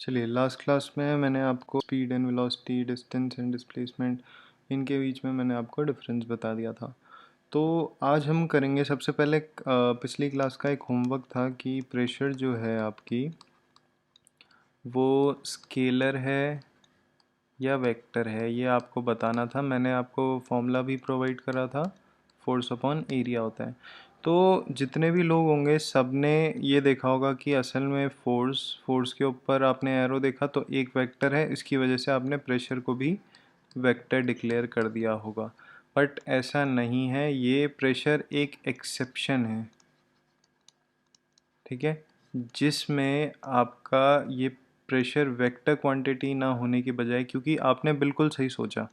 चलिए, last class में मैंने आपको speed and velocity, distance and displacement, इनके बीच में मैंने आपको डिफरेंस बता दिया था। तो आज हम करेंगे सबसे पहले पिछली क्लास का एक होमवर्क था कि प्रेशर जो है आपकी वो स्केलर है या वेक्टर है, ये आपको बताना था। मैंने आपको फॉर्मूला भी प्रोवाइड करा था, फोर्स अपॉन एरिया होता है। तो जितने भी लोग होंगे सब ने ये देखा होगा कि असल में फोर्स के ऊपर आपने एरो देखा तो एक वेक्टर है, इसकी वजह से आपने प्रेशर को भी वेक्टर डिक्लेयर कर दिया होगा। बट ऐसा नहीं है, ये प्रेशर एक एक्सेप्शन है, ठीक है, जिसमें आपका ये प्रेशर वेक्टर क्वांटिटी ना होने की बजाय, क्योंकि आपने बिल्कुल सही सोचा,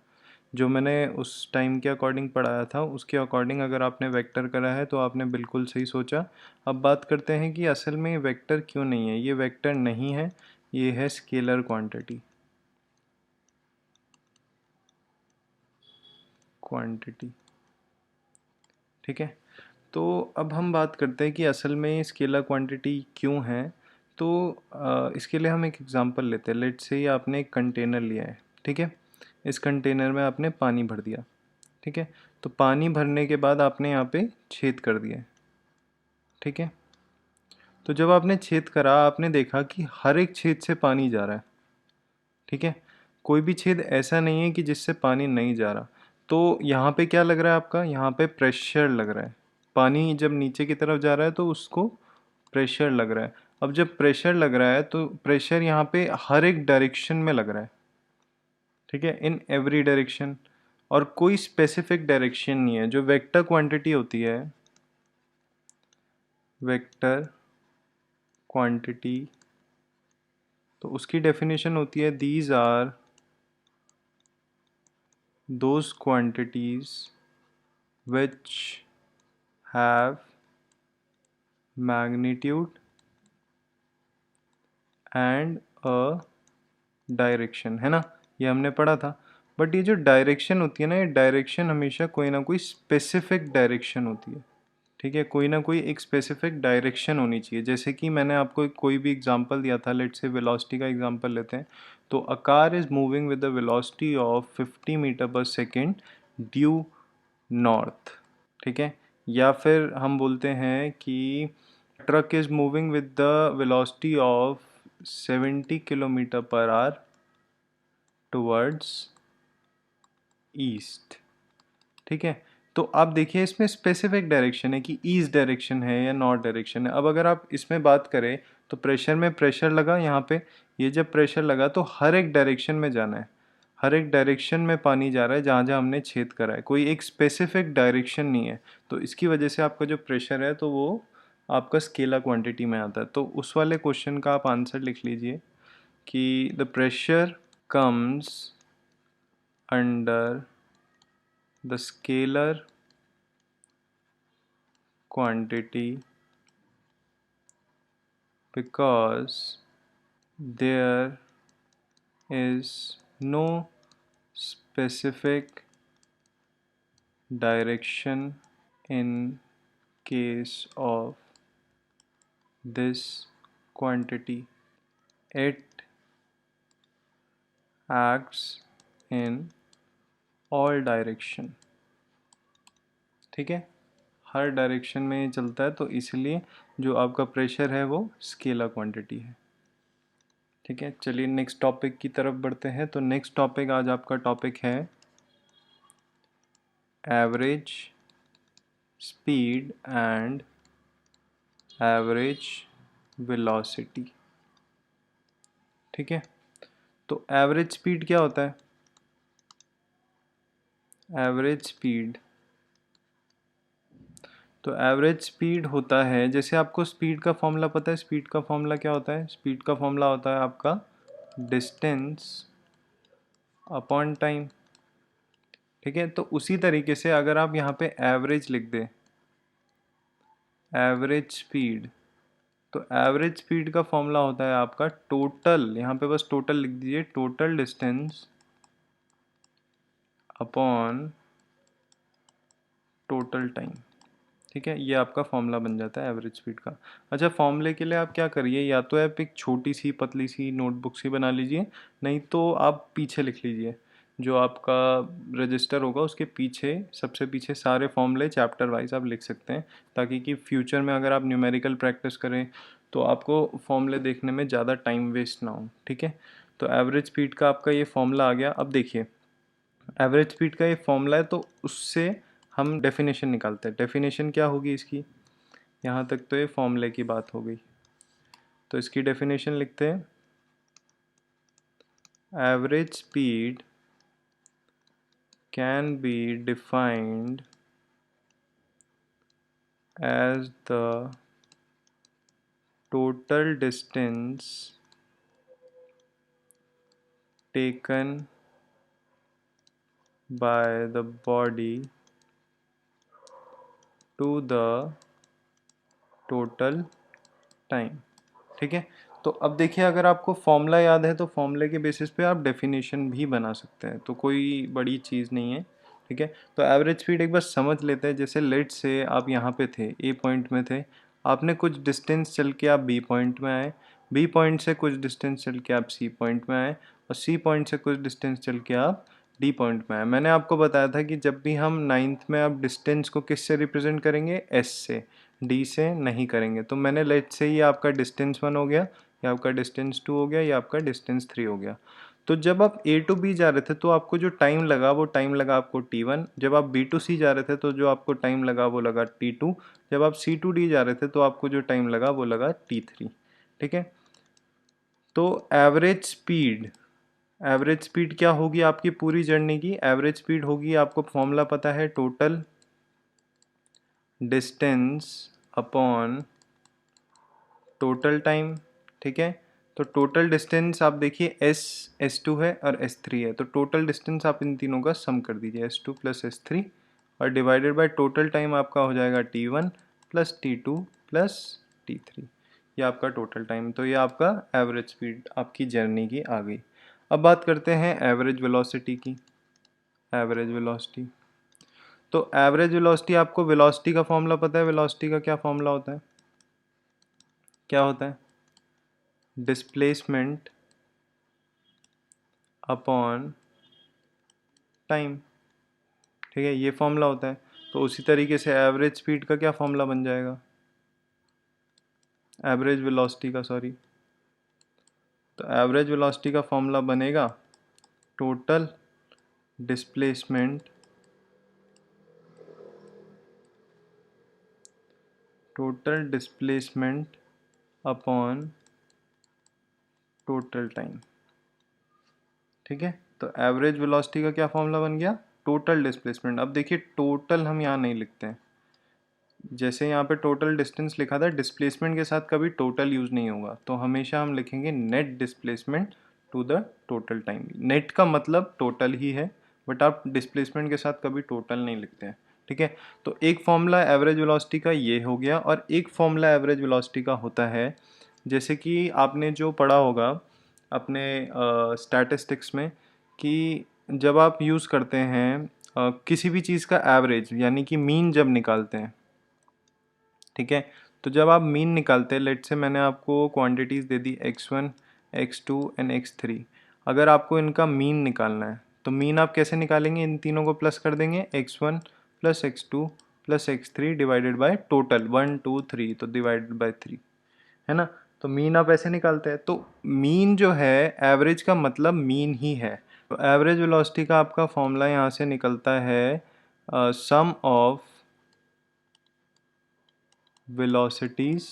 जो मैंने उस टाइम के अकॉर्डिंग पढ़ाया था उसके अकॉर्डिंग अगर आपने वेक्टर करा है तो आपने बिल्कुल सही सोचा। अब बात करते हैं कि असल में ये वेक्टर क्यों नहीं है। ये वेक्टर नहीं है, ये है स्केलर क्वांटिटी, ठीक है। तो अब हम बात करते हैं कि असल में ये स्केलर क्वांटिटी क्यों है। तो इसके लिए हम एक एग्जांपल लेते हैं। लेट्स से आपने एक कंटेनर लिया है, ठीक है। इस कंटेनर में आपने पानी भर दिया, ठीक है। तो पानी भरने के बाद आपने यहाँ पे छेद कर दिया है, ठीक है। तो जब आपने छेद करा आपने देखा कि हर एक छेद से पानी जा रहा है, ठीक है। कोई भी छेद ऐसा नहीं है कि जिससे पानी नहीं जा रहा। तो यहाँ पे क्या लग रहा है आपका, यहाँ पे प्रेशर लग रहा है। पानी जब नीचे की तरफ जा रहा है तो उसको प्रेशर लग रहा है। अब जब प्रेशर लग रहा है तो प्रेशर यहाँ पे हर एक डायरेक्शन में लग रहा है, ठीक है, इन एवरी डायरेक्शन। और कोई स्पेसिफिक डायरेक्शन नहीं है। जो वेक्टर क्वांटिटी होती है, वेक्टर क्वांटिटी, तो उसकी डेफिनेशन होती है these are those quantities which have magnitude and a direction, है ना, ये हमने पढ़ा था। बट ये जो डायरेक्शन होती है ना, ये डायरेक्शन हमेशा कोई ना कोई स्पेसिफिक डायरेक्शन होती है, ठीक है। कोई ना कोई एक स्पेसिफिक डायरेक्शन होनी चाहिए। जैसे कि मैंने आपको कोई भी एग्जांपल दिया था, लेट्स से वेलोसिटी का एग्जांपल लेते हैं। तो a car is moving with the velocity of 50 metre per second due north, ठीक है। या फिर हम बोलते हैं कि truck is moving with the velocity of 70 kilometre per hour towards east, ठीक है। तो आप देखिए इसमें स्पेसिफिक डायरेक्शन है कि ईस्ट डायरेक्शन है या नॉर्थ डायरेक्शन है। अब अगर आप इसमें बात करें तो प्रेशर में प्रेशर लगा यहाँ पे, ये जब प्रेशर लगा तो हर एक डायरेक्शन में जाना है, हर एक डायरेक्शन में पानी जा रहा है जहाँ जहाँ हमने छेद करा है। कोई एक स्पेसिफिक डायरेक्शन नहीं है। तो इसकी वजह से आपका जो प्रेशर है तो वो आपका स्केलर क्वांटिटी में आता है। तो उस वाले क्वेश्चन का आप आंसर लिख लीजिए कि the pressure comes under the scalar quantity because there is no specific direction in case of this quantity. It acts in all direction, ठीक है, हर डायरेक्शन में ये चलता है। तो इसलिए जो आपका प्रेशर है वो स्केलर क्वांटिटी है, ठीक है। चलिए नेक्स्ट टॉपिक की तरफ बढ़ते हैं। तो नेक्स्ट टॉपिक आज आपका टॉपिक है average speed and average velocity, ठीक है। तो एवरेज स्पीड क्या होता है? एवरेज स्पीड, तो एवरेज स्पीड होता है, जैसे आपको स्पीड का फॉर्मूला पता है। स्पीड का फॉर्मूला क्या होता है? स्पीड का फॉर्मूला होता है आपका डिस्टेंस अपॉन टाइम, ठीक है। तो उसी तरीके से अगर आप यहाँ पे एवरेज लिख दें, एवरेज स्पीड, तो एवरेज स्पीड का फॉर्मूला होता है आपका टोटल, यहाँ पे बस टोटल लिख दीजिए, total distance upon total time, ठीक है, ये आपका फॉर्मूला बन जाता है एवरेज स्पीड का। अच्छा, फॉर्मूले के लिए आप क्या करिए, या तो आप एक छोटी सी पतली सी नोटबुक सी बना लीजिए, नहीं तो आप पीछे लिख लीजिए। जो आपका रजिस्टर होगा उसके पीछे, सबसे पीछे सारे फॉर्मूले चैप्टर वाइज आप लिख सकते हैं, ताकि कि फ्यूचर में अगर आप न्यूमेरिकल प्रैक्टिस करें तो आपको फॉर्मूले देखने में ज़्यादा टाइम वेस्ट ना हो। ठीक है, तो एवरेज स्पीड का आपका ये फॉर्मूला आ गया। अब देखिए, एवरेज स्पीड का ये फॉर्मूला है, तो उससे हम डेफिनेशन निकालते हैं। डेफिनेशन क्या होगी इसकी, यहाँ तक तो ये फॉर्मूले की बात हो गई, तो इसकी डेफिनेशन लिखते हैं। Average speed can be defined as the total distance taken by the body to the total time। ठीक है, तो अब देखिए, अगर आपको फॉर्मूला याद है तो फॉर्मूले के बेसिस पे आप डेफिनेशन भी बना सकते हैं, तो कोई बड़ी चीज़ नहीं है। ठीक है, तो एवरेज स्पीड एक बार समझ लेते हैं। जैसे लेट से आप यहाँ पे थे, ए पॉइंट में थे, आपने कुछ डिस्टेंस चल के आप बी पॉइंट में आए, बी पॉइंट से कुछ डिस्टेंस चल के आप सी पॉइंट में आए, और सी पॉइंट से कुछ डिस्टेंस चल के आप डी पॉइंट में आए। मैंने आपको बताया था कि जब भी हम नाइन्थ में आप डिस्टेंस को किससे रिप्रेजेंट करेंगे, एस से, डी से नहीं करेंगे। तो मैंने लेट से ही आपका डिस्टेंस 1 हो गया, ये आपका डिस्टेंस 2 हो गया, ये आपका डिस्टेंस 3 हो गया। तो जब आप ए टू बी जा रहे थे तो आपको जो टाइम लगा वो टाइम लगा आपको T1। जब आप बी टू सी जा रहे थे तो जो आपको टाइम लगा वो लगा T2। जब आप सी टू डी जा रहे थे तो आपको जो टाइम लगा वो लगा T3। ठीक है, तो एवरेज स्पीड क्या होगी आपकी पूरी जर्नी की, एवरेज स्पीड होगी, आपको फॉर्मूला पता है, total distance upon total time. ठीक है, तो टोटल डिस्टेंस आप देखिए, S2 है और S3 है, तो टोटल डिस्टेंस आप इन तीनों का सम कर दीजिए, S2 प्लस S3, और डिवाइडेड बाय टोटल टाइम आपका हो जाएगा T1 plus T2 plus T3, ये आपका टोटल टाइम। तो ये आपका एवरेज स्पीड आपकी जर्नी की आ गई। अब बात करते हैं एवरेज वेलोसिटी की। एवरेज वेलोसिटी, तो एवरेज वेलोसिटी, आपको वेलोसिटी का फॉर्मूला पता है। वेलोसिटी का क्या फॉर्मूला होता है, क्या होता है, डिस्प्लेसमेंट अपॉन टाइम। ठीक है, ये फॉर्मूला होता है। तो उसी तरीके से एवरेज स्पीड का क्या फॉर्मूला बन जाएगा, एवरेज वेलोसिटी का, सॉरी, तो एवरेज वेलोसिटी का फॉर्मूला बनेगा total displacement upon total time. ठीक है, तो एवरेज वेलोसिटी का क्या फॉर्मूला बन गया, टोटल डिस्प्लेसमेंट। अब देखिए, टोटल हम यहाँ नहीं लिखते हैं, जैसे यहाँ पे टोटल डिस्टेंस लिखा था, डिस्प्लेसमेंट के साथ कभी टोटल यूज़ नहीं होगा, तो हमेशा हम लिखेंगे net displacement to the total time. Net का मतलब टोटल ही है, बट आप डिस्प्लेसमेंट के साथ कभी टोटल नहीं लिखते हैं। ठीक है, तो एक फॉर्मूला एवरेज वेलोसिटी का ये हो गया, और एक फॉर्मूला एवरेज वेलोसिटी का होता है, जैसे कि आपने जो पढ़ा होगा अपने स्टैटिस्टिक्स में, कि जब आप यूज़ करते हैं किसी भी चीज़ का एवरेज, यानी कि मीन जब निकालते हैं। ठीक है, तो जब आप मीन निकालते हैं, लेट से मैंने आपको quantities they the x1, x2 and x3। अगर आपको इनका मीन निकालना है तो मीन आप कैसे निकालेंगे, इन तीनों को प्लस कर देंगे, x1 plus x2 plus x3 divided by total 1 2 3, तो डिवाइडेड बाय 3, है ना। तो मीन आप ऐसे निकालते हैं। तो मीन जो है, एवरेज का मतलब मीन ही है। तो एवरेज वेलोसिटी का आपका फॉर्मूला यहाँ से निकलता है sum of velocities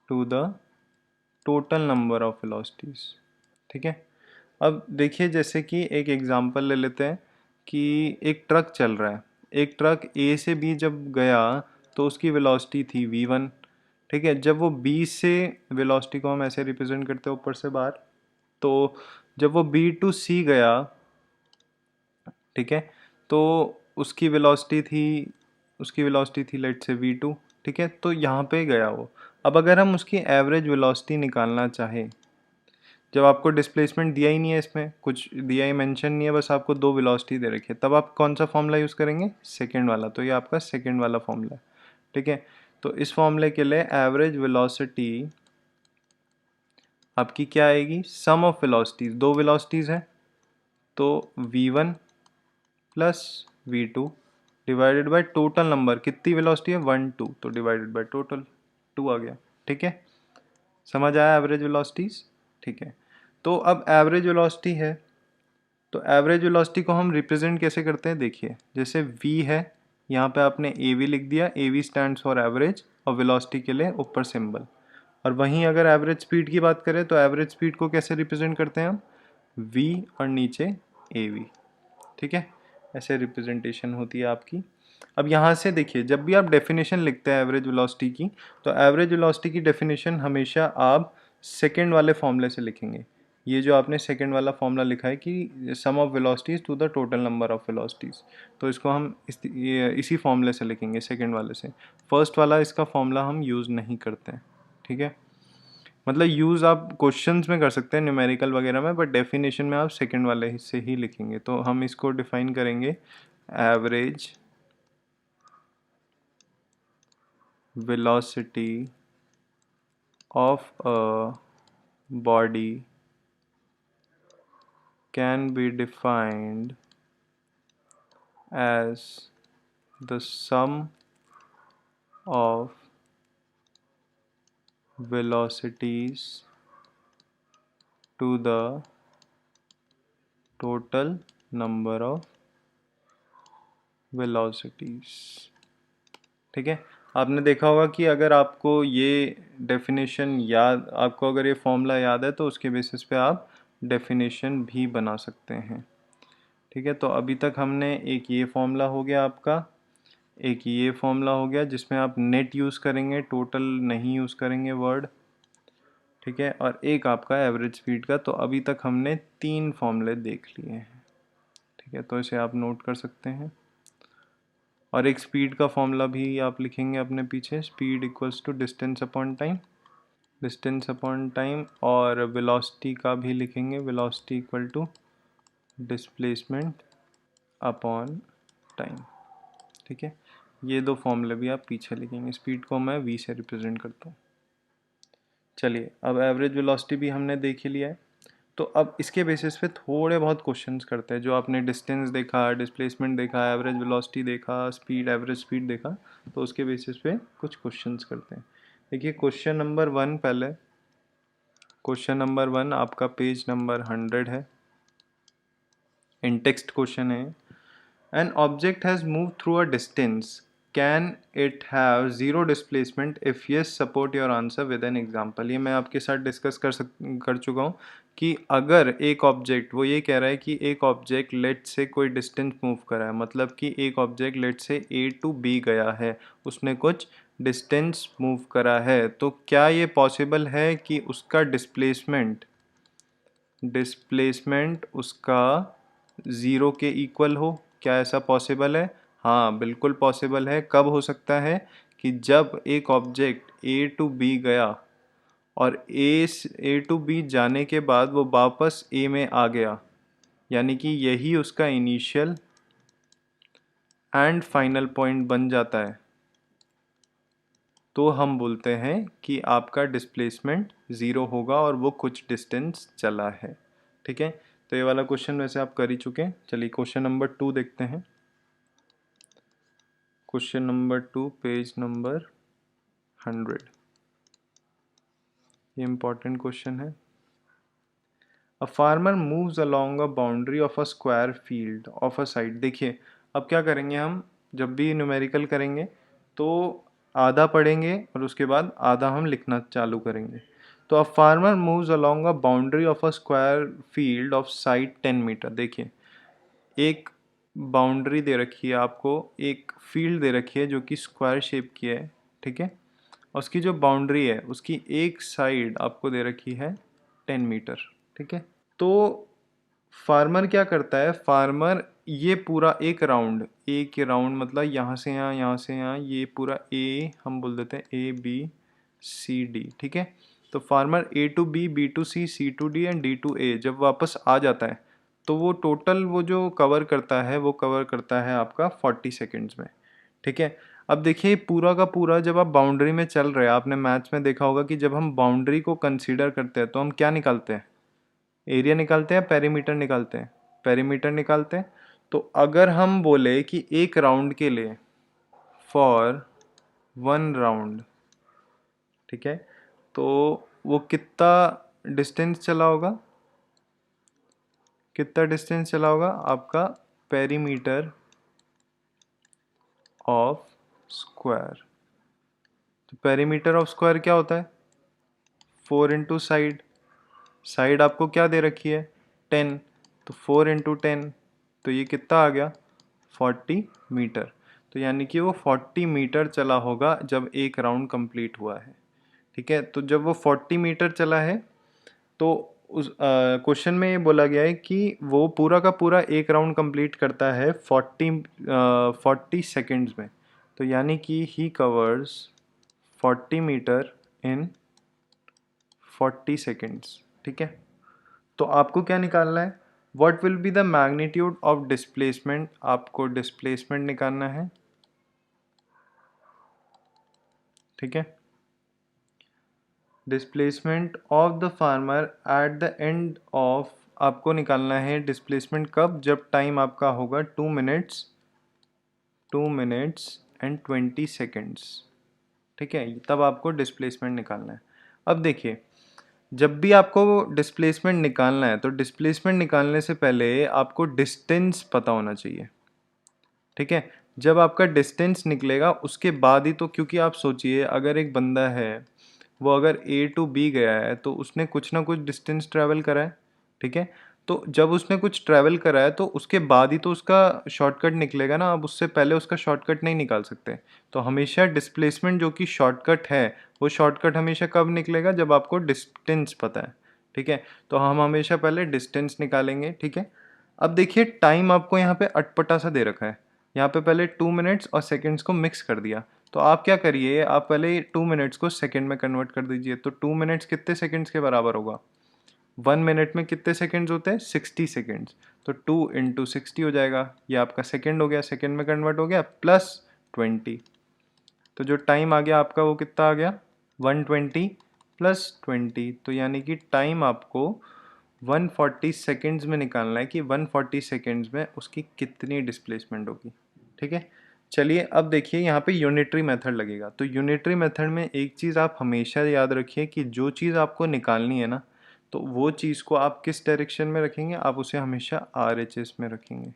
to the total number of velocities। ठीक है, अब देखिए, जैसे कि एक एग्जांपल ले लेते हैं कि एक ट्रक चल रहा है। एक ट्रक ए से बी जब गया तो उसकी वेलोसिटी थी v1। ठीक है, जब वो बी से, वेलोसिटी को हम ऐसे रिप्रेजेंट करते हैं ऊपर से बाहर, तो जब वो बी टू सी गया, ठीक है, तो उसकी वेलोसिटी थी, लेट से v2। ठीक है, तो यहाँ पे गया वो। अब अगर हम उसकी एवरेज वेलोसिटी निकालना चाहें, जब आपको डिस्प्लेसमेंट दिया ही नहीं है, इसमें कुछ दिया ही मेंशन नहीं है, बस आपको दो वेलोसिटी दे रखी है, तब आप कौन सा फॉर्मूला यूज़ करेंगे? सेकंड वाला। तो ये आपका सेकंड वाला फॉर्मूला है, ठीक है। तो इस फॉर्मूले के लिए एवरेज वेलोसिटी आपकी क्या आएगी? सम ऑफ वेलोसिटीज़, दो वेलोसिटीज़ हैं तो v1 plus v2 divided by total number, कितनी वेलोसिटी है? 1 2, तो डिवाइडेड बाय टोटल 2 आ गया, ठीक है। समझ आया एवरेज वेलोसिटीज़, ठीक है। तो अब एवरेज वेलोसिटी है, तो एवरेज वेलोसिटी को हम रिप्रेजेंट कैसे करते हैं? देखिए, जैसे v है, यहाँ पे आपने av लिख दिया, av स्टैंड्स फॉर एवरेज, और वेलोसिटी के लिए ऊपर सिंबल। और वहीं अगर एवरेज स्पीड की बात करें तो एवरेज स्पीड को कैसे रिप्रेजेंट करते हैं हम? v और नीचे av, ठीक है। ऐसे रिप्रेजेंटेशन होती है आपकी। अब यहाँ से देखिए, जब भी आप डेफिनेशन लिखते हैं एवरेज वेलोसिटी की, तो एवरेज वेलोसिटी की डेफिनेशन हमेशा आप सेकंड वाले फॉर्मूले से लिखेंगे। ये जो आपने सेकंड वाला फॉर्मूला लिखा है कि sum of velocities to the total number of velocities, तो इसको हम इसी फॉर्मूले से लिखेंगे, सेकंड वाले से। फर्स्ट वाला इसका फॉर्मूला हम यूज़ नहीं करते हैं, ठीक है। मतलब यूज़ आप क्वेश्चंस में कर सकते हैं, न्यूमेरिकल वगैरह में, बट डेफिनेशन में आप सेकंड वाले से ही लिखेंगे। तो हम इसको डिफाइन करेंगे, average velocity of a body can be defined as the sum of velocities to the total number of velocities, ठीक है। आपने देखा होगा कि अगर आपको ये डेफिनेशन याद, आपको अगर ये फॉर्मूला याद है तो उसके बेसिस पे आप डेफिनेशन भी बना सकते हैं, ठीक है। तो अभी तक हमने एक ये फॉर्मूला हो गया आपका, एक ये फॉर्मूला हो गया जिसमें आप नेट यूज़ करेंगे, टोटल नहीं यूज़ करेंगे वर्ड, ठीक है। और एक आपका एवरेज स्पीड का। तो अभी तक हमने 3 फॉर्मूले देख लिए हैं, ठीक है। तो इसे आप नोट कर सकते हैं। और एक स्पीड का फॉर्मूला भी आप लिखेंगे अपने पीछे, speed equals to distance upon time, distance upon time. और वेलोसिटी का भी लिखेंगे, velocity equal to displacement upon time, ठीक है। ये दो फॉर्मूले भी आप पीछे लिखेंगे। स्पीड को मैं v से रिप्रेजेंट करता हूँ। चलिए, अब एवरेज वेलोसिटी भी हमने देख ही लिया है, तो अब इसके बेसिस पे थोड़े बहुत क्वेश्चंस करते हैं। जो आपने डिस्टेंस देखा, डिस्प्लेसमेंट देखा, एवरेज वेलोसिटी देखा, स्पीड, एवरेज स्पीड देखा, तो उसके बेसिस पे कुछ क्वेश्चंस करते हैं। देखिए, क्वेश्चन नंबर 1 पहले, क्वेश्चन नंबर 1 आपका पेज नंबर 100 है, इन टेक्स्ट क्वेश्चन है। An object has moved through a distance. Can it have zero displacement? If yes, support your answer with an example. ये मैं आपके साथ डिस्कस कर चुका हूँ कि अगर एक ऑब्जेक्ट, वो ये कह रहा है कि एक ऑब्जेक्ट लेट से कोई डिस्टेंस मूव करा है, मतलब कि एक ऑब्जेक्ट लेट से A टू B गया है, उसने कुछ डिस्टेंस मूव करा है, तो क्या ये पॉसिबल है कि उसका डिस्प्लेसमेंट उसका ज़ीरो के इक्वल हो? क्या ऐसा पॉसिबल है? हाँ, बिल्कुल पॉसिबल है। कब हो सकता है? कि जब एक ऑब्जेक्ट ए टू बी गया और ए टू बी जाने के बाद वो वापस ए में आ गया, यानी कि यही उसका इनिशियल एंड फाइनल पॉइंट बन जाता है, तो हम बोलते हैं कि आपका डिस्प्लेसमेंट ज़ीरो होगा और वो कुछ डिस्टेंस चला है, ठीक है। तो ये वाला क्वेश्चन वैसे आप कर ही चुके हैं। चलिए, क्वेश्चन नंबर 2 देखते हैं। क्वेश्चन नंबर 2 पेज नंबर 100, ये इम्पॉर्टेंट क्वेश्चन है। अ farmer moves along a boundary of a square field of a side. देखिए, अब क्या करेंगे हम, जब भी न्यूमेरिकल करेंगे तो आधा पढ़ेंगे और उसके बाद आधा हम लिखना चालू करेंगे। तो a farmer moves along a boundary of a square field of side 10 metre. देखिए, एक बाउंड्री दे रखी है आपको, एक फील्ड दे रखी है जो कि स्क्वायर शेप की है, ठीक है। और उसकी जो बाउंड्री है उसकी एक साइड आपको दे रखी है 10 मीटर, ठीक है। तो फार्मर क्या करता है, फार्मर ये पूरा एक राउंड मतलब यहाँ से यहाँ से यहाँ, ये पूरा ए हम बोल देते हैं A B C D, ठीक है। तो farmer A to B, B to C, C to D and D to A जब वापस आ जाता है तो वो टोटल वो जो कवर करता है वो कवर करता है आपका 40 सेकेंड्स में। ठीक है, अब देखिए पूरा का पूरा जब आप बाउंड्री में चल रहे हैं, आपने मैथ्स में देखा होगा कि जब हम बाउंड्री को कंसीडर करते हैं तो हम क्या निकालते हैं, एरिया निकालते हैं, पेरीमीटर निकालते हैं, पेरीमीटर निकालते हैं। तो अगर हम बोले कि एक राउंड के लिए फॉर 1 राउंड, ठीक है, तो वो कितना डिस्टेंस चला होगा, कितना डिस्टेंस चला होगा आपका पेरीमीटर ऑफ स्क्वायर। तो पेरीमीटर ऑफ स्क्वायर क्या होता है, 4 इंटू साइड, साइड आपको क्या दे रखी है 10, तो 4 इंटू 10, तो ये कितना आ गया 40 मीटर। तो यानी कि वो 40 मीटर चला होगा जब एक राउंड कंप्लीट हुआ है। ठीक है, तो जब वो 40 मीटर चला है तो उस क्वेश्चन में ये बोला गया है कि वो पूरा का पूरा एक राउंड कंप्लीट करता है 40 सेकेंड्स में। तो यानी कि he covers 40 metre in 40 seconds. ठीक है, तो आपको क्या निकालना है, what will be the magnitude of displacement, आपको डिस्प्लेसमेंट निकालना है। ठीक है, displacement of the farmer at the end of, आपको निकालना है डिस्प्लेसमेंट कब, जब टाइम आपका होगा 2 मिनट्स एंड 20 सेकेंड्स। ठीक है, तब आपको डिस्प्लेसमेंट निकालना है। अब देखिए, जब भी आपको डिस्प्लेसमेंट निकालना है तो डिस्प्लेसमेंट निकालने से पहले आपको डिस्टेंस पता होना चाहिए। ठीक है, जब आपका डिस्टेंस निकलेगा उसके बाद ही तो, क्योंकि आप सोचिए अगर एक बंदा है वो अगर A टू B गया है तो उसने कुछ ना कुछ डिस्टेंस ट्रैवल करा है। ठीक है, तो जब उसने कुछ ट्रैवल करा है तो उसके बाद ही तो उसका शॉर्टकट निकलेगा ना, अब उससे पहले उसका शॉर्टकट नहीं निकाल सकते। तो हमेशा डिस्प्लेसमेंट जो कि शॉर्टकट है वो शॉर्टकट हमेशा कब निकलेगा, जब आपको डिस्टेंस पता है। ठीक है, तो हम हमेशा पहले डिस्टेंस निकालेंगे। ठीक है, अब देखिए टाइम आपको यहाँ पे अटपटा सा दे रखा है, यहाँ पे पहले 2 मिनट्स और सेकेंड्स को मिक्स कर दिया। तो आप क्या करिए, आप पहले 2 मिनट्स को सेकेंड में कन्वर्ट कर दीजिए। तो 2 मिनट्स कितने सेकेंड्स के बराबर होगा, 1 मिनट में कितने सेकेंड्स होते हैं 60 सेकेंड्स। तो 2 इंटू 60 हो जाएगा, ये आपका सेकेंड हो गया, सेकेंड में कन्वर्ट हो गया, प्लस 20। तो जो टाइम आ गया आपका वो कितना आ गया 120 प्लस 20। तो यानी कि टाइम आपको 140 सेकेंड्स में निकालना है कि 140 सेकेंड्स में उसकी कितनी डिस्प्लेसमेंट होगी। ठीक है, चलिए अब देखिए यहाँ पे यूनिटरी मेथड लगेगा। तो यूनिटरी मेथड में एक चीज़ आप हमेशा याद रखिए कि जो चीज़ आपको निकालनी है ना, तो वो चीज़ को आप किस डायरेक्शन में रखेंगे, आप उसे हमेशा RHS में रखेंगे,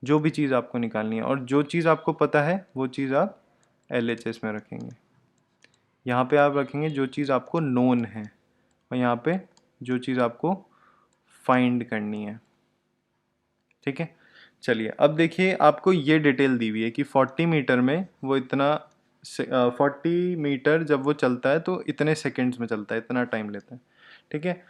जो भी चीज़ आपको निकालनी है। और जो चीज़ आपको पता है वो चीज़ आप LHS में रखेंगे। यहाँ पे आप रखेंगे जो चीज़ आपको नोन है, और यहाँ पे जो चीज़ आपको फाइंड करनी है। ठीक है, चलिए अब देखिए आपको ये डिटेल दी हुई है कि 40 मीटर में वो इतना 40 मीटर जब वो चलता है तो इतने सेकेंड्स में चलता है, इतना टाइम लेता है। ठीक है,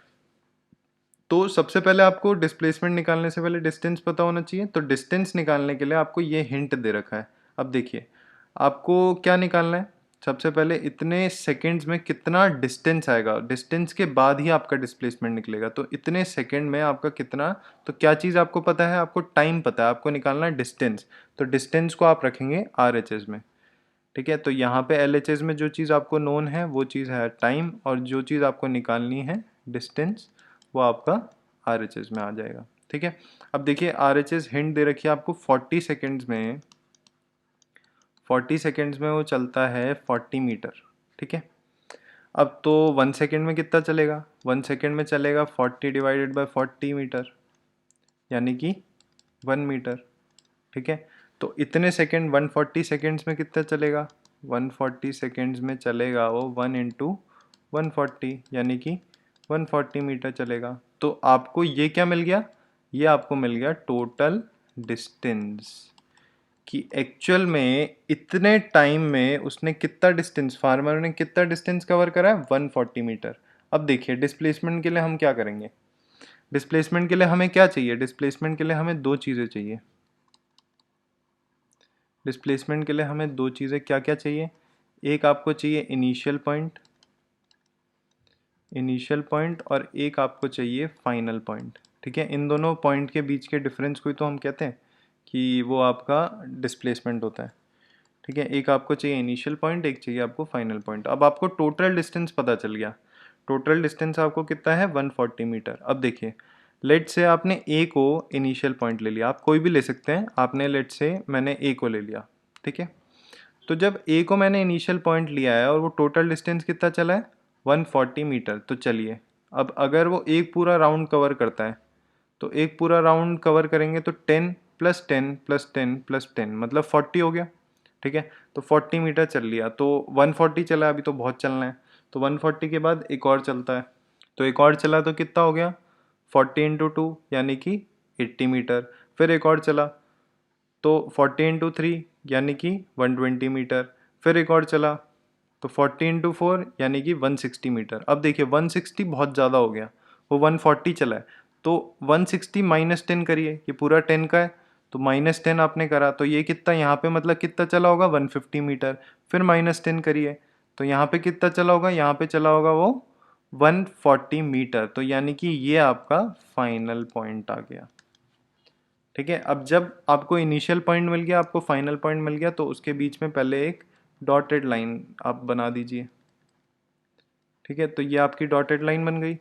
तो सबसे पहले आपको डिस्प्लेसमेंट निकालने से पहले डिस्टेंस पता होना चाहिए। तो डिस्टेंस निकालने के लिए आपको ये हिंट दे रखा है। अब देखिए आपको क्या निकालना है, सबसे पहले इतने सेकंड्स में कितना डिस्टेंस आएगा, डिस्टेंस के बाद ही आपका डिस्प्लेसमेंट निकलेगा। तो इतने सेकंड में आपका कितना, तो क्या चीज़ आपको पता है, आपको टाइम पता है, आपको निकालना है डिस्टेंस। तो डिस्टेंस को आप रखेंगे RHS में। ठीक है, तो यहाँ पे LHS में जो चीज़ आपको नोन है वो चीज़ है टाइम, और जो चीज़ आपको निकालनी है डिस्टेंस वो आपका RHS में आ जाएगा। ठीक है, अब देखिए RHS हिंट दे रखी है आपको 40 सेकेंड्स में, 40 सेकेंड्स में वो चलता है 40 मीटर। ठीक है, अब तो 1 सेकेंड में कितना चलेगा, 1 सेकेंड में चलेगा 40 डिवाइडेड बाय 40 मीटर, यानी कि 1 मीटर। ठीक है, तो इतने सेकेंड 140 सेकेंड्स में कितना चलेगा, 140 सेकेंड्स में चलेगा वो 1 इंटू 140, यानी कि 140 मीटर चलेगा। तो आपको ये क्या मिल गया, ये आपको मिल गया टोटल डिस्टेंस, कि एक्चुअल में इतने टाइम में उसने कितना डिस्टेंस, फार्मर ने कितना डिस्टेंस कवर करा है 140 मीटर। अब देखिए डिस्प्लेसमेंट के लिए हम क्या करेंगे, डिस्प्लेसमेंट के लिए हमें क्या चाहिए, डिस्प्लेसमेंट के लिए हमें दो चीज़ें चाहिए। डिस्प्लेसमेंट के लिए हमें दो चीज़ें क्या क्या चाहिए, एक आपको चाहिए इनिशियल पॉइंट, इनिशियल पॉइंट और एक आपको चाहिए फाइनल पॉइंट। ठीक है, इन दोनों पॉइंट के बीच के डिफरेंस को ही तो हम कहते हैं कि वो आपका डिस्प्लेसमेंट होता है। ठीक है, एक आपको चाहिए इनिशियल पॉइंट, एक चाहिए आपको फाइनल पॉइंट। अब आपको टोटल डिस्टेंस पता चल गया। टोटल डिस्टेंस आपको कितना है, 140 मीटर। अब देखिए, लेट से आपने ए को इनिशियल पॉइंट ले लिया, आप कोई भी ले सकते हैं, आपने लेट से मैंने ए को ले लिया। ठीक है, तो जब ए को मैंने इनिशियल पॉइंट लिया है और वो टोटल डिस्टेंस कितना चला है, 140 मीटर, तो चलिए अब अगर वो एक पूरा राउंड कवर करता है, तो एक पूरा राउंड कवर करेंगे तो 10 प्लस 10 प्लस 10 प्लस 10 मतलब 40 हो गया। ठीक है, तो 40 मीटर चल लिया, तो 140 चला, अभी तो बहुत चलना है, तो 140 के बाद एक और चलता है, तो एक और चला तो कितना हो गया, 40 इंटू 2 यानी कि 80 मीटर। फिर एक और चला तो 40 इंटू 3 यानी कि 120 मीटर। फिर एक और चला तो 40 इंटू 4 यानी कि 160 मीटर। अब देखिए 160 बहुत ज़्यादा हो गया, वो 140 चला है, तो 160 माइनस 10 करिए, ये पूरा 10 का है, तो माइनस 10 आपने करा तो ये कितना यहाँ पे मतलब कितना चला होगा, 150 मीटर। फिर माइनस 10 करिए, तो यहाँ पे कितना चला होगा, यहाँ पे चला होगा वो 140 मीटर। तो यानी कि ये आपका फाइनल पॉइंट आ गया। ठीक है, अब जब आपको इनिशियल पॉइंट मिल गया, आपको फाइनल पॉइंट मिल गया, तो उसके बीच में पहले एक डॉटेड लाइन आप बना दीजिए। ठीक है, तो ये आपकी डॉटेड लाइन बन गई।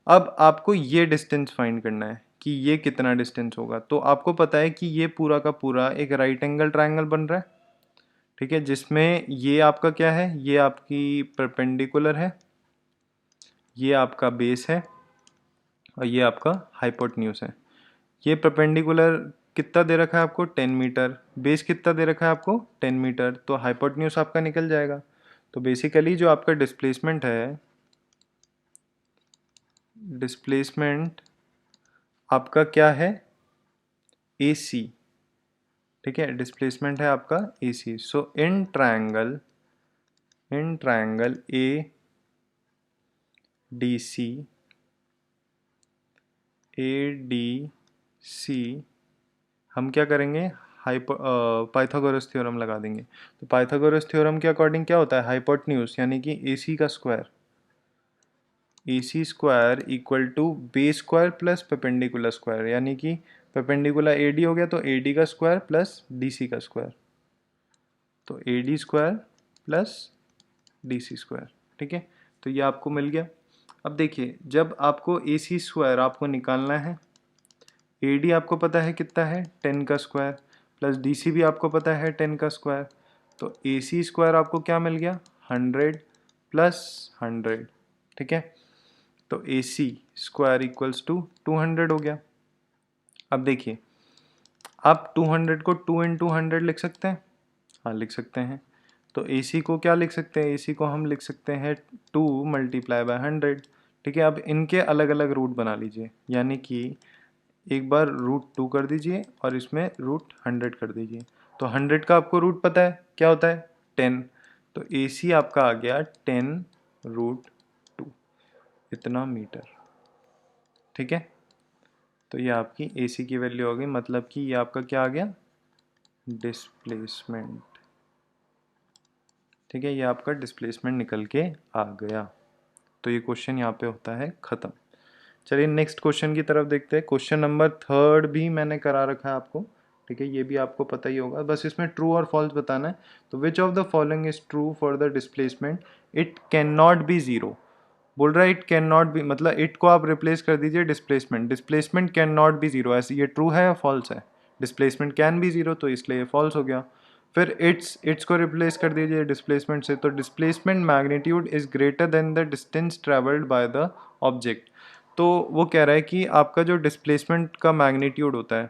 अब आपको ये डिस्टेंस फाइंड करना है कि ये कितना डिस्टेंस होगा। तो आपको पता है कि ये पूरा का पूरा एक राइट एंगल ट्रायंगल बन रहा है। ठीक है, जिसमें ये आपका क्या है, ये आपकी परपेंडिकुलर है, ये आपका बेस है और ये आपका हाइपोटेन्यूज है। ये परपेंडिकुलर कितना दे रखा है आपको, 10 मीटर। बेस कितना दे रखा है आपको, 10 मीटर। तो हाइपोटेन्यूज आपका निकल जाएगा। तो बेसिकली जो आपका डिस्प्लेसमेंट है, डिस्प्लेसमेंट आपका क्या है, ए सी। ठीक है, डिस्प्लेसमेंट है आपका A C. So in triangle A D C, A D C हम क्या करेंगे, पाइथागोरस थ्योरम लगा देंगे। तो पाइथागोरस थ्योरम के अकॉर्डिंग क्या होता है, हाइपोटेन्यूज यानी कि ए सी का square, A C square equal to base square plus perpendicular square, यानी कि परपेंडिकुलर ए डी हो गया तो ए डी का स्क्वायर प्लस डी सी का स्क्वायर, तो A D square plus D C square. ठीक है, तो ये आपको मिल गया। अब देखिए, जब आपको ए सी स्क्वायर आपको निकालना है, ए डी आपको पता है कितना है, 10 का स्क्वायर, प्लस डी सी भी आपको पता है 10 का स्क्वायर, तो ए सी स्क्वायर आपको क्या मिल गया, 100 प्लस 100। ठीक है, तो ए सी स्क्वायर इक्वल्स टू 200 हो गया। अब देखिए, आप 200 को 2 इंटू 100 लिख सकते हैं, हाँ लिख सकते हैं। तो ए सी को क्या लिख सकते हैं, ए सी को हम लिख सकते हैं 2 मल्टीप्लाई बाय 100। ठीक है, अब इनके अलग अलग रूट बना लीजिए, यानी कि एक बार √2 कर दीजिए और इसमें √100 कर दीजिए। तो 100 का आपको रूट पता है क्या होता है, 10। तो ए सी आपका आ गया 10√2 इतना मीटर। ठीक है, तो ये आपकी ए सी की वैल्यू हो गई, मतलब कि ये आपका क्या आ गया, डिस्प्लेसमेंट। ठीक है, ये आपका डिस्प्लेसमेंट निकल के आ गया। तो ये क्वेश्चन यहाँ पे होता है ख़त्म। चलिए नेक्स्ट क्वेश्चन की तरफ देखते हैं। क्वेश्चन नंबर 3 भी मैंने करा रखा है आपको। ठीक है, ये भी आपको पता ही होगा, बस इसमें ट्रू और फॉल्स बताना है। तो which of the following is true for the displacement, it can not be zero. बोल रहा है इट कैन नॉट बी, मतलब इट को आप रिप्लेस कर दीजिए displacement, displacement can not be zero, ऐसे ये ट्रू है या फॉल्स है, डिस्प्लेसमेंट कैन बी जीरो तो इसलिए ये फॉल्स हो गया। फिर इट्स को रिप्लेस कर दीजिए डिस्प्लेसमेंट से, तो displacement magnitude is greater than the distance travelled by the object. तो वो कह रहा है कि आपका जो डिस्प्लेसमेंट का मैग्नीट्यूड होता है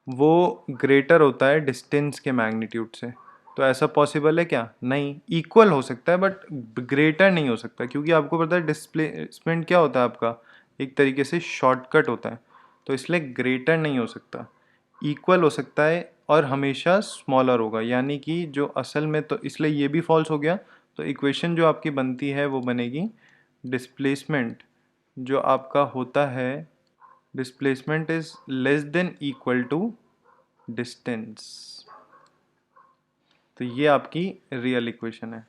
वो ग्रेटर होता है डिस्टेंस के मैग्नीट्यूड से। तो ऐसा पॉसिबल है क्या, नहीं, इक्वल हो सकता है बट ग्रेटर नहीं हो सकता, क्योंकि आपको पता है डिस्प्लेसमेंट क्या होता है आपका, एक तरीके से शॉर्टकट होता है, तो इसलिए ग्रेटर नहीं हो सकता, इक्वल हो सकता है और हमेशा स्मॉलर होगा, यानी कि जो असल में, तो इसलिए ये भी फॉल्स हो गया। तो इक्वेशन जो आपकी बनती है वो बनेगी, डिस्प्लेसमेंट जो आपका होता है, displacement is less than equal to distance. तो ये आपकी रियल इक्वेशन है।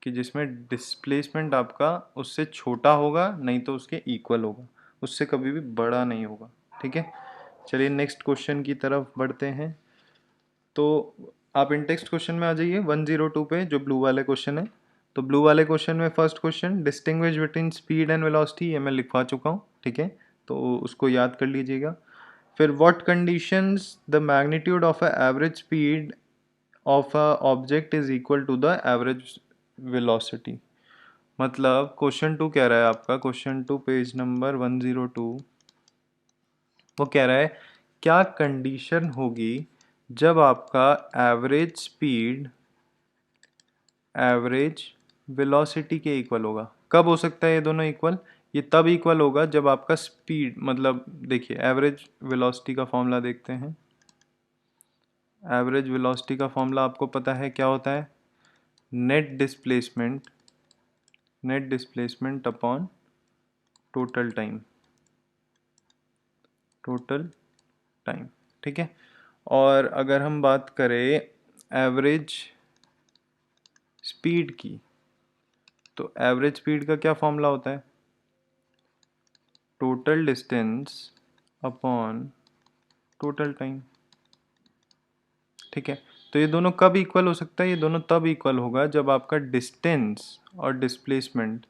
कि जिसमें डिस्प्लेसमेंट आपका उससे छोटा होगा, नहीं तो उसके इक्वल होगा, उससे कभी भी बड़ा नहीं होगा। ठीक है, चलिए नेक्स्ट क्वेश्चन की तरफ बढ़ते हैं। तो आप इन टेक्स्ट क्वेश्चन में आ जाइए 102 पे, जो ब्लू वाले क्वेश्चन है। तो ब्लू वाले क्वेश्चन में first question, distinguish between speed and velocity, ये मैं लिखवा चुका हूँ। ठीक है, तो उसको याद कर लीजिएगा। फिर what conditions the magnitude of a average speed of a object is equal to the average velocity. मतलब क्वेश्चन 2 कह रहा है आपका, क्वेश्चन 2 पेज नंबर 102, वो कह रहा है क्या कंडीशन होगी जब आपका एवरेज स्पीड एवरेज वेलोसिटी के इक्वल होगा। कब हो सकता है ये दोनों इक्वल? ये तब इक्वल होगा जब आपका स्पीड, मतलब देखिए एवरेज वेलोसिटी का फॉर्मूला देखते हैं। एवरेज वेलोसिटी का फॉर्मूला आपको पता है क्या होता है? Net displacement upon total time, total time. ठीक है, और अगर हम बात करें एवरेज स्पीड की, तो एवरेज स्पीड का क्या फॉर्मूला होता है? Total distance upon total time. ठीक है, तो ये दोनों कब इक्वल हो सकता है? ये दोनों तब इक्वल होगा जब आपका डिस्टेंस और डिस्प्लेसमेंट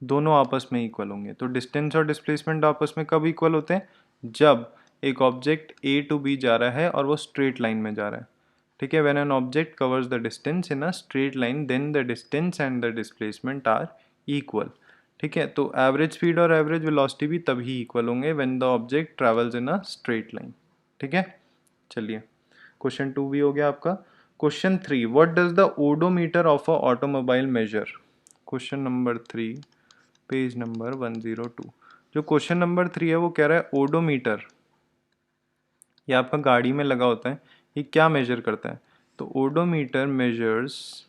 दोनों आपस में इक्वल होंगे। तो डिस्टेंस और डिस्प्लेसमेंट आपस में कब इक्वल होते हैं? जब एक ऑब्जेक्ट ए टू बी जा रहा है और वो स्ट्रेट लाइन में जा रहा है। ठीक है, when an object covers the distance in a straight line then the distance and the displacement are equal. ठीक है, तो एवरेज स्पीड और एवरेज वेलोसिटी भी तभी इक्वल होंगे when the object travels in a straight line. ठीक है, चलिए क्वेश्चन 2 भी हो गया आपका। Question 3, what does the odometer of a automobile measure? Question number 3 page number 102। जो क्वेश्चन नंबर 3 है वो कह रहा है ओडोमीटर, ये आपका गाड़ी में लगा होता है, ये क्या मेजर करता है? तो ओडोमीटर मेजर्स,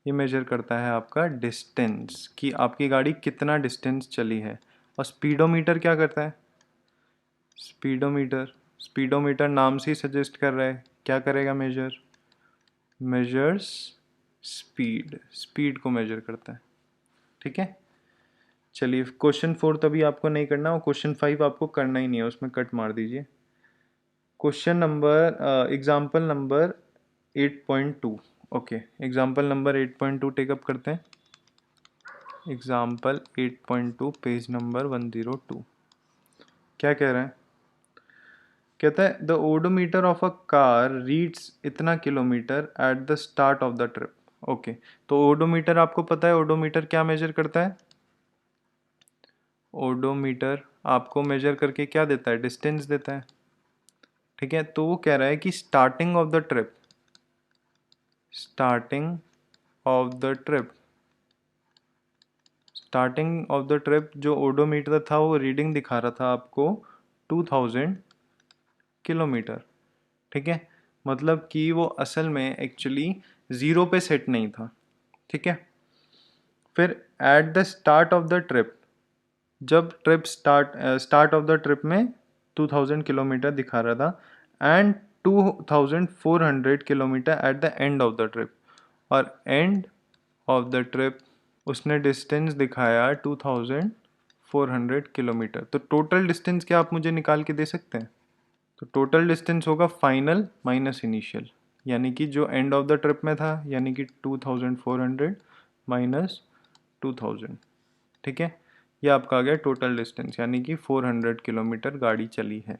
ये मेजर करता है आपका डिस्टेंस, कि आपकी गाड़ी कितना डिस्टेंस चली है। और स्पीडोमीटर क्या करता है? स्पीडोमीटर नाम से ही सजेस्ट कर रहा है क्या करेगा? मेजर्स स्पीड को मेजर करता है। ठीक है, चलिए क्वेश्चन 4 तभी आपको नहीं करना, और क्वेश्चन 5 आपको करना ही नहीं है, उसमें कट मार दीजिए। Question number example number 8.2। Okay, example number 8.2 take up करते हैं। Example 8.2 page number 102। क्या कह रहा है? कहता है the odometer of a car reads इतना kilometre at the start of the trip. Okay, तो ओडोमीटर आपको पता है, ओडोमीटर क्या मेजर करता है? ओडोमीटर आपको मेजर करके क्या देता है? डिस्टेंस देता है। ठीक है, तो वो कह रहा है कि starting of the trip, starting of the trip starting of the trip जो ओडोमीटर था वो रीडिंग दिखा रहा था आपको 2000 किलोमीटर। ठीक है, मतलब कि वो असल में एक्चुअली ज़ीरो पे सेट नहीं था। ठीक है, फिर at the start of the trip, जब trip start of the trip में 2000 किलोमीटर दिखा रहा था, end 2400 kilometre at the end of the trip, और एंड ऑफ द ट्रिप उसने डिस्टेंस दिखाया 2400 किलोमीटर। तो टोटल डिस्टेंस क्या आप मुझे निकाल के दे सकते हैं? तो टोटल डिस्टेंस होगा फाइनल माइनस इनिशियल, यानी कि जो एंड ऑफ द ट्रिप में था, यानी कि 2400 माइनस 2000। ठीक है, ये आपका आ गया टोटल डिस्टेंस, यानी कि 400 किलोमीटर गाड़ी चली है।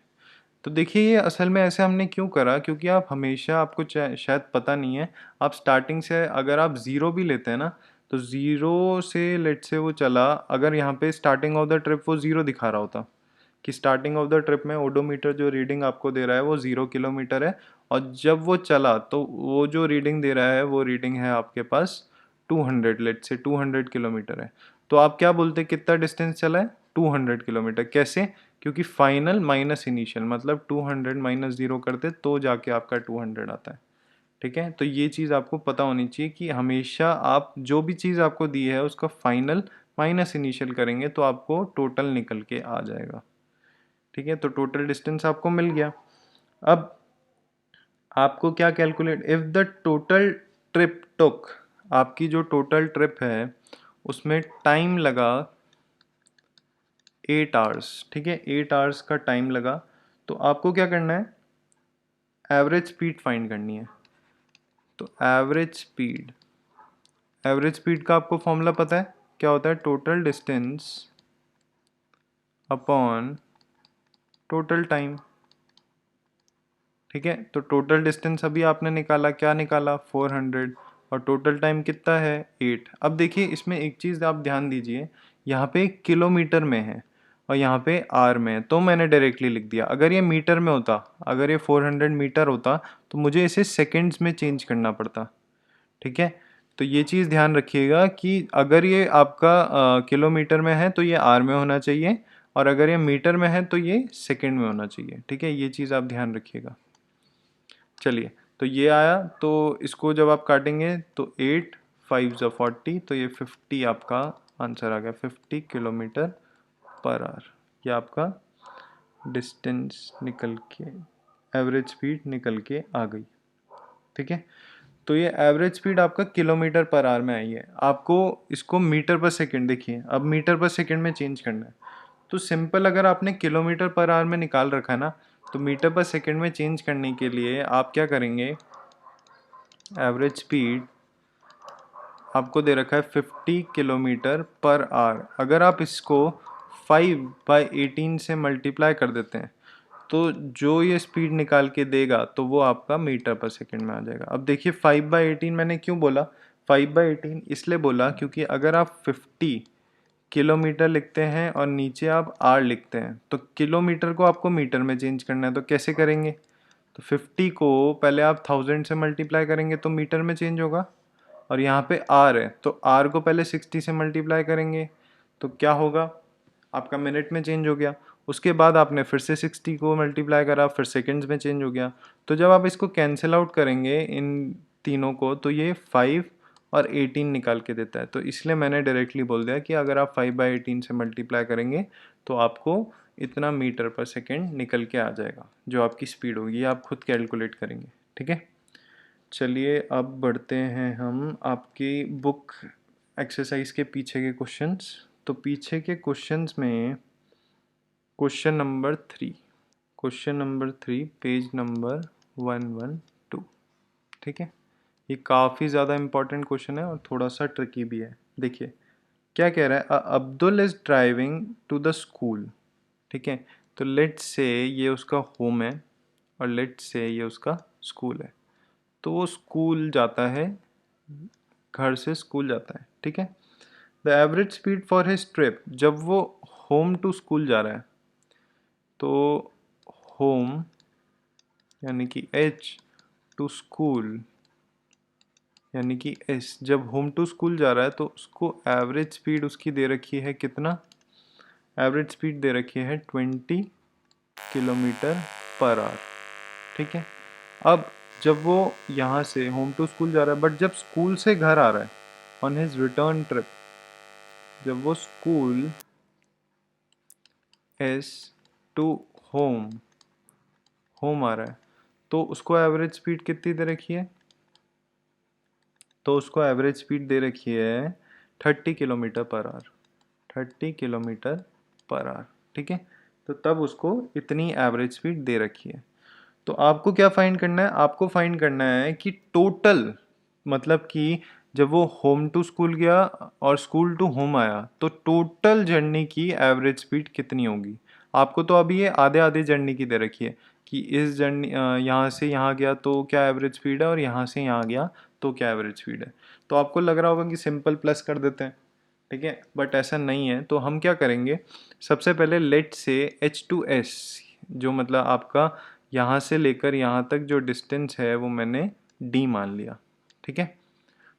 तो देखिए ये असल में ऐसे हमने क्यों करा, क्योंकि आप हमेशा, आपको शायद पता नहीं है, आप स्टार्टिंग से अगर आप ज़ीरो भी लेते हैं ना, तो ज़ीरो से लेट से वो चला, अगर यहाँ पे स्टार्टिंग ऑफ द ट्रिप वो ज़ीरो दिखा रहा होता, कि स्टार्टिंग ऑफ द ट्रिप में ओडोमीटर जो रीडिंग आपको दे रहा है वो 0 किलोमीटर है, और जब वो चला तो वो जो रीडिंग दे रहा है वो रीडिंग है आपके पास 200, लेट से 200 किलोमीटर है। तो आप क्या बोलते, कितना डिस्टेंस चला है? 200 किलोमीटर। कैसे? क्योंकि फाइनल माइनस इनिशियल, मतलब 200 माइनस ज़ीरो करते तो जाके आपका 200 आता है। ठीक है, तो ये चीज़ आपको पता होनी चाहिए कि हमेशा आप जो भी चीज़ आपको दी है उसका फाइनल माइनस इनिशियल करेंगे तो आपको टोटल निकल के आ जाएगा। ठीक है, तो टोटल डिस्टेंस आपको मिल गया। अब आपको क्या calculate, if the total trip took, आपकी जो टोटल ट्रिप है उसमें टाइम लगा 8 आवर्स, ठीक है, 8 आवर्स का टाइम लगा। तो आपको क्या करना है, एवरेज स्पीड फाइंड करनी है। तो एवरेज स्पीड का आपको फॉर्मूला पता है क्या होता है, total distance upon total time, ठीक है। तो टोटल डिस्टेंस अभी आपने निकाला, क्या निकाला, 400, और टोटल टाइम कितना है, 8। अब देखिए इसमें एक चीज़ आप ध्यान दीजिए, यहाँ पे किलोमीटर में है और यहाँ पे आर में है, तो मैंने डायरेक्टली लिख दिया। अगर ये मीटर में होता, अगर ये 400 मीटर होता तो मुझे इसे सेकेंड्स में चेंज करना पड़ता, ठीक है। तो ये चीज़ ध्यान रखिएगा कि अगर ये आपका किलोमीटर में है तो ये आर में होना चाहिए, और अगर ये मीटर में है तो ये सेकंड में होना चाहिए, ठीक है। ये चीज़ आप ध्यान रखिएगा। चलिए, तो ये आया, तो इसको जब आप काटेंगे तो 8 5 ज़ा 40, तो ये 50 आपका आंसर आ गया, 50 किलोमीटर पर आवर। ये आपका डिस्टेंस निकल के, एवरेज स्पीड निकल के आ गई, ठीक है। तो ये एवरेज स्पीड आपका किलोमीटर पर आवर में आई है। आपको इसको मीटर पर सेकंड, देखिए अब मीटर पर सेकंड में चेंज करना है। तो सिंपल, अगर आपने किलोमीटर पर आवर में निकाल रखा है ना, तो मीटर पर सेकंड में चेंज करने के लिए आप क्या करेंगे, एवरेज स्पीड आपको दे रखा है 50 किलोमीटर पर आवर। अगर आप इसको 5/18 से मल्टीप्लाई कर देते हैं तो जो ये स्पीड निकाल के देगा तो वो आपका मीटर पर सेकंड में आ जाएगा। अब देखिए 5/18 मैंने क्यों बोला, 5/18 इसलिए बोला क्योंकि अगर आप 50 किलोमीटर लिखते हैं और नीचे आप आर लिखते हैं तो किलोमीटर को आपको मीटर में चेंज करना है, तो कैसे करेंगे, तो 50 को पहले आप 1000 से मल्टीप्लाई करेंगे तो मीटर में चेंज होगा, और यहाँ पे आर है तो आर को पहले 60 से मल्टीप्लाई करेंगे तो क्या होगा, आपका मिनट में चेंज हो गया। उसके बाद आपने फिर से 60 को मल्टीप्लाई करा, फिर सेकंड्स में चेंज हो गया। तो जब आप इसको कैंसिल आउट करेंगे इन तीनों को तो ये 5 और 18 निकाल के देता है। तो इसलिए मैंने डायरेक्टली बोल दिया कि अगर आप 5/18 से मल्टीप्लाई करेंगे तो आपको इतना मीटर पर सेकेंड निकल के आ जाएगा, जो आपकी स्पीड होगी। ये आप खुद कैलकुलेट करेंगे, ठीक है। चलिए अब बढ़ते हैं हम आपकी बुक एक्सरसाइज के पीछे के क्वेश्चंस। तो पीछे के क्वेश्चंस में क्वेश्चन नंबर 3 पेज नंबर 112, ठीक है। ये काफ़ी ज़्यादा इम्पोर्टेंट क्वेश्चन है और थोड़ा सा ट्रिकी भी है। देखिए क्या कह रहा है, Abdul is driving to the school, ठीक है। तो लेट्स से ये उसका होम है और लेट्स से ये उसका स्कूल है। तो वो स्कूल जाता है, घर से स्कूल जाता है, ठीक है। The average speed for his trip, जब वो होम टू स्कूल जा रहा है तो होम यानी कि एच टू स्कूल यानी कि एस, जब होम टू स्कूल जा रहा है तो उसको एवरेज स्पीड उसकी दे रखी है कितना, एवरेज स्पीड दे रखी है 20 किलोमीटर पर आवर, ठीक है। अब जब वो यहाँ से होम टू स्कूल जा रहा है, बट जब स्कूल से घर आ रहा है ऑन हिज रिटर्न ट्रिप, जब वो स्कूल एस टू होम होम आ रहा है तो उसको एवरेज स्पीड कितनी दे रखी है, तो उसको एवरेज स्पीड दे रखी है 30 kilometre per our, 30 kilometre per our, ठीक है। तो तब उसको इतनी एवरेज स्पीड दे रखी है। तो आपको क्या फाइंड करना है, आपको फाइंड करना है कि टोटल, मतलब कि जब वो होम टू स्कूल गया और स्कूल टू होम आया तो टोटल जर्नी की एवरेज स्पीड कितनी होगी। आपको तो अभी ये आधे आधे जर्नी की दे रखी है कि इस जर्नी यहाँ से यहाँ गया तो क्या एवरेज स्पीड है और यहाँ से यहाँ गया तो क्या एवरेज स्पीड है। तो आपको लग रहा होगा कि सिंपल प्लस कर देते हैं, ठीक है, बट ऐसा नहीं है। तो हम क्या करेंगे, सबसे पहले लेट से एच टू एस, जो मतलब आपका यहाँ से लेकर यहाँ तक जो डिस्टेंस है वो मैंने डी मान लिया, ठीक है।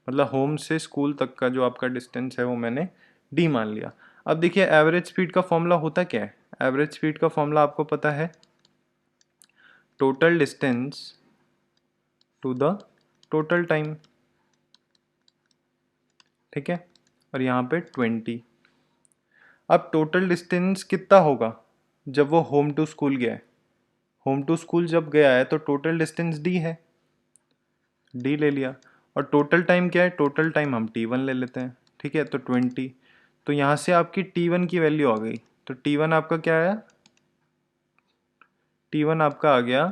मतलब होम से स्कूल तक का जो आपका डिस्टेंस है वो मैंने डी मान लिया। अब देखिए एवरेज स्पीड का फॉर्मूला होता क्या है, एवरेज स्पीड का फॉर्मूला आपको पता है, total distance to the total time, ठीक है, और यहाँ पे 20। अब टोटल डिस्टेंस कितना होगा जब वो होम टू स्कूल गया है, होम टू स्कूल जब गया है तो टोटल डिस्टेंस डी है, डी ले लिया। और टोटल टाइम क्या है, टोटल टाइम हम T1 ले लेते हैं, ठीक है, तो 20। तो यहाँ से आपकी T1 की वैल्यू आ गई, तो T1 आपका क्या आया, T1 आपका आ गया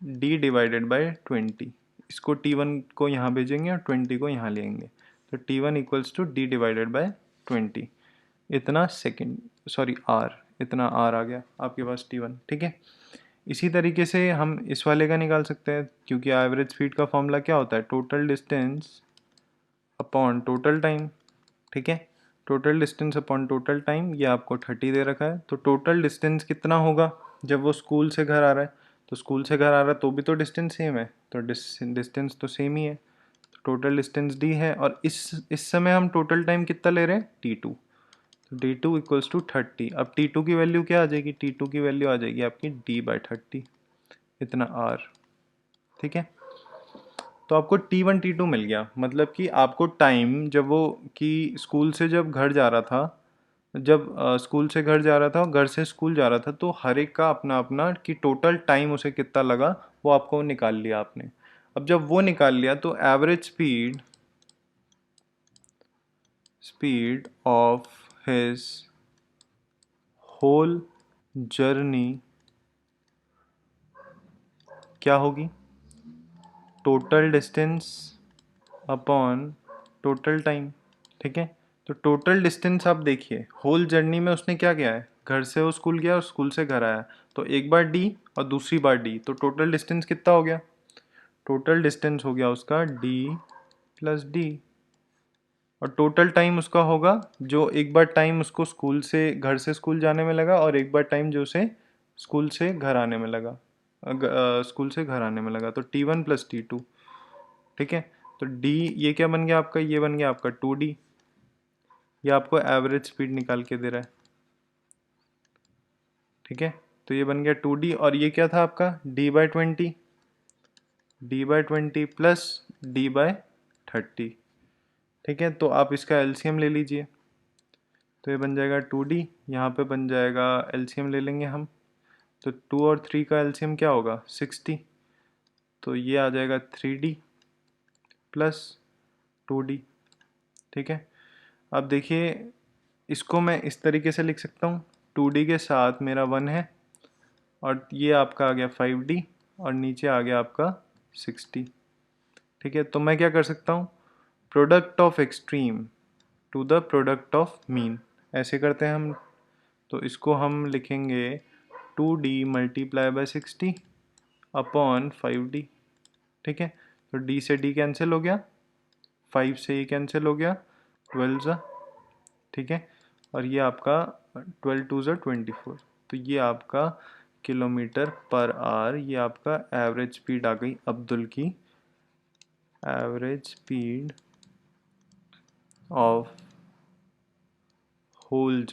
D/20। इसको T1 को यहाँ भेजेंगे और 20 को यहाँ लेंगे, तो T1 इक्वल्स टू D/20, इतना सेकेंड, सॉरी आर, इतना आर आ गया आपके पास T1, ठीक है। इसी तरीके से हम इस वाले का निकाल सकते हैं, क्योंकि एवरेज स्पीड का फॉर्मूला क्या होता है, total distance upon total time, ठीक है। Total distance upon total time, ये आपको 30 दे रखा है, तो टोटल डिस्टेंस कितना होगा जब वो स्कूल से घर आ रहा है, तो स्कूल से घर आ रहा है तो भी तो डिस्टेंस सेम है, तो डिस्टेंस तो सेम ही है, तो टोटल डिस्टेंस डी है, और इस समय हम टोटल टाइम कितना ले रहे हैं, T2, तो D2 इक्वल्स टू 30। अब T2 की वैल्यू क्या आ जाएगी, T2 की वैल्यू आ जाएगी आपकी D/30, इतना आर, ठीक है। तो आपको T1 T2 मिल गया, मतलब कि आपको टाइम जब वो कि स्कूल से जब घर जा रहा था, जब स्कूल से घर जा रहा था और घर से स्कूल जा रहा था, तो हर एक का अपना अपना कि टोटल टाइम उसे कितना लगा वो आपको निकाल लिया आपने। अब जब वो निकाल लिया तो average speed of his whole journey क्या होगी, total distance upon total time, ठीक है। तो टोटल डिस्टेंस आप देखिए, होल जर्नी में उसने क्या किया है, घर से वो स्कूल गया और स्कूल से घर आया, तो एक बार डी और दूसरी बार डी, तो टोटल डिस्टेंस कितना हो गया, टोटल डिस्टेंस हो गया उसका D+D। और टोटल टाइम उसका होगा जो एक बार टाइम उसको स्कूल से घर से स्कूल जाने में लगा और एक बार टाइम जो उसे स्कूल से घर आने में लगा, स्कूल से घर आने में लगा, तो T1 + T2, ठीक है। तो D ये क्या बन गया आपका, ये बन गया आपका 2D, ये आपको एवरेज स्पीड निकाल के दे रहा है, ठीक है। तो ये बन गया 2D, और ये क्या था आपका D/20, D/20 प्लस D/30, ठीक है। तो आप इसका एलसीएम ले लीजिए, तो ये बन जाएगा 2D, यहाँ पे बन जाएगा, एलसीएम ले लेंगे हम, तो 2 और 3 का एलसीएम क्या होगा 60, तो ये आ जाएगा 3D प्लस 2D, ठीक है। अब देखिए इसको मैं इस तरीके से लिख सकता हूँ, 2D के साथ मेरा 1 है, और ये आपका आ गया 5D, और नीचे आ गया आपका 60, ठीक है। तो मैं क्या कर सकता हूँ, product of extreme to the product of mean, ऐसे करते हैं हम, तो इसको हम लिखेंगे 2D × 60 अपॉन 5D, ठीक है। तो D से D कैंसिल हो गया, 5 से ये कैंसिल हो गया, 12 ज़ा, ठीक है। और ये आपका 12 × 2 = 24, तो ये आपका km/h, ये आपका एवरेज स्पीड आ गई अब्दुल की, average speed of whole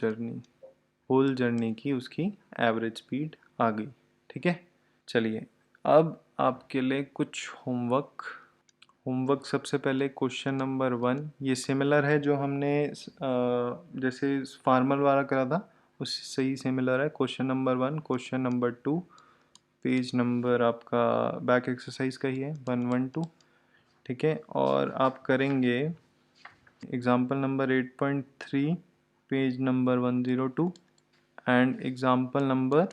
journey की उसकी एवरेज स्पीड आ गई, ठीक है। चलिए अब आपके लिए कुछ होमवर्क सबसे पहले क्वेश्चन नंबर 1, ये सिमिलर है जो हमने जैसे फार्मल वाला करा था उससे ही सिमिलर है, question number 1, question number 2, page number आपका बैक एक्सरसाइज का ही है 112, ठीक है। और आप करेंगे example number 8.3, page number 102, and example number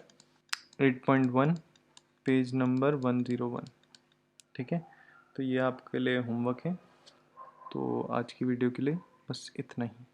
8.1, page number 101, ठीक है। तो ये आपके लिए होमवर्क है, तो आज की वीडियो के लिए बस इतना ही।